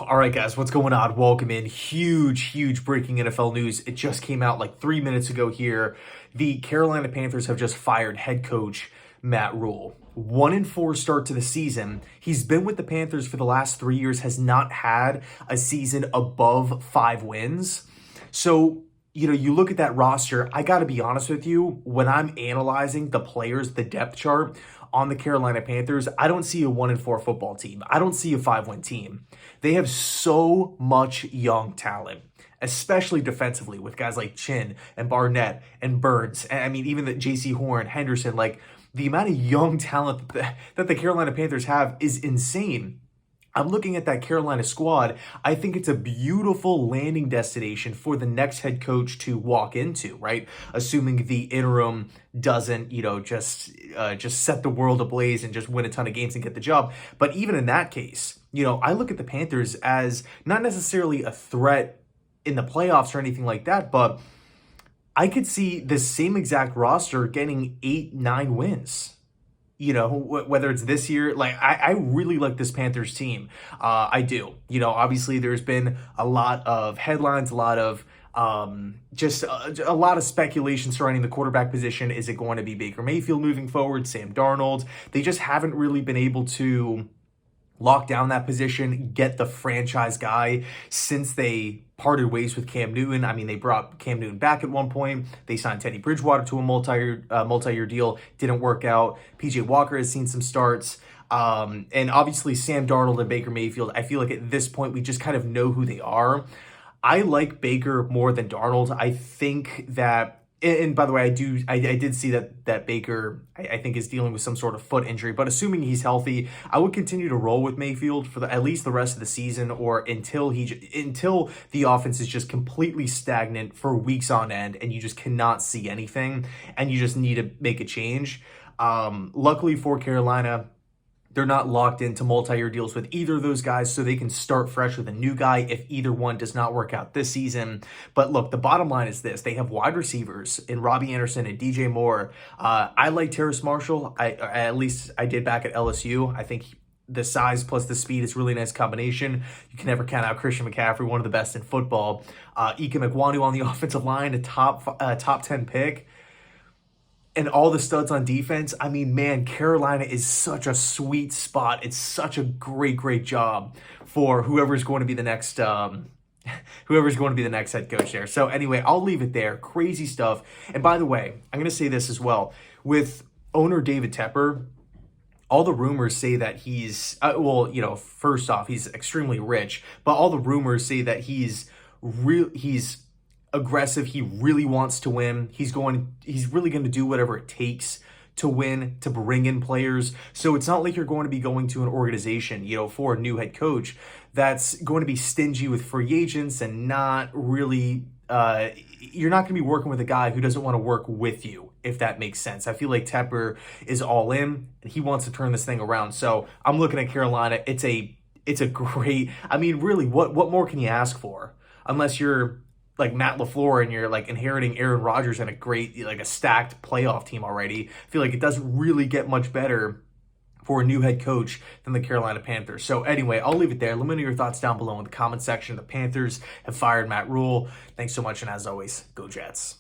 All right, guys, what's going on? Welcome in. Huge breaking NFL news. It just came out like 3 minutes ago here. The Carolina Panthers have just fired head coach Matt Rhule. 1-4 start to the season. He's been with the Panthers for the last 3 years, has not had a season above 5 wins. So, you look at that roster, I got to be honest with you, when I'm analyzing the players, the depth chart on the Carolina Panthers, I don't see a 1-4 football team. I don't see a 5-win team. They have so much young talent, especially defensively with guys like Chin and Barnett and Burns. And I mean, even the J.C. Horn, Henderson, like the amount of young talent that the Carolina Panthers have is insane. I'm looking at that Carolina squad. I think it's a beautiful landing destination for the next head coach to walk into, right? Assuming the interim doesn't, just set the world ablaze and just win a ton of games and get the job. But even in that case, I look at the Panthers as not necessarily a threat in the playoffs or anything like that, but I could see the same exact roster getting 8-9 wins. Whether it's this year, like I really like this Panthers team. I do. Obviously there's been a lot of headlines, a lot of just a lot of speculation surrounding the quarterback position. Is it going to be Baker Mayfield moving forward? Sam Darnold? They just haven't really been able to lock down that position, get the franchise guy since they parted ways with Cam Newton. I mean, they brought Cam Newton back at one point. They signed Teddy Bridgewater to a multi-year deal. Didn't work out. PJ Walker has seen some starts. And obviously Sam Darnold and Baker Mayfield, I feel like at this point we just kind of know who they are. I like Baker more than Darnold. I think that, and by the way, I did see that Baker, I think, is dealing with some sort of foot injury. But assuming he's healthy, I would continue to roll with Mayfield for at least the rest of the season, or until the offense is just completely stagnant for weeks on end, and you just cannot see anything, and you just need to make a change. Luckily for Carolina, they're not locked into multi-year deals with either of those guys, so they can start fresh with a new guy if either one does not work out this season. But look, the bottom line is this. They have wide receivers in Robbie Anderson and DJ Moore. I like Terrace Marshall. At least I did back at LSU. I think the size plus the speed is a really nice combination. You can never count out Christian McCaffrey, one of the best in football. Ike Ekwonu on the offensive line, a top 10 pick. And all the studs on defense. I mean, man, Carolina is such a sweet spot. It's such a great job for whoever's going to be the next head coach there. So anyway, I'll leave it there. Crazy stuff. And by the way, I'm going to say this as well. With owner David Tepper, all the rumors say that he's, first off, he's extremely rich, but all the rumors say that he's aggressive. He really wants to win. He's really going to do whatever it takes to win, to bring in players. So it's not like you're going to be going to an organization, for a new head coach that's going to be stingy with free agents and not really, you're not going to be working with a guy who doesn't want to work with you, if that makes sense. I feel like Tepper is all in and he wants to turn this thing around. So I'm looking at Carolina. It's a great, I mean, really, what more can you ask for? Unless you're like Matt LaFleur and you're like inheriting Aaron Rodgers and a stacked playoff team already. I feel like it doesn't really get much better for a new head coach than the Carolina Panthers. So anyway, I'll leave it there. Let me know your thoughts down below in the comment section. The Panthers have fired Matt Rhule. Thanks so much, and as always, go Jets.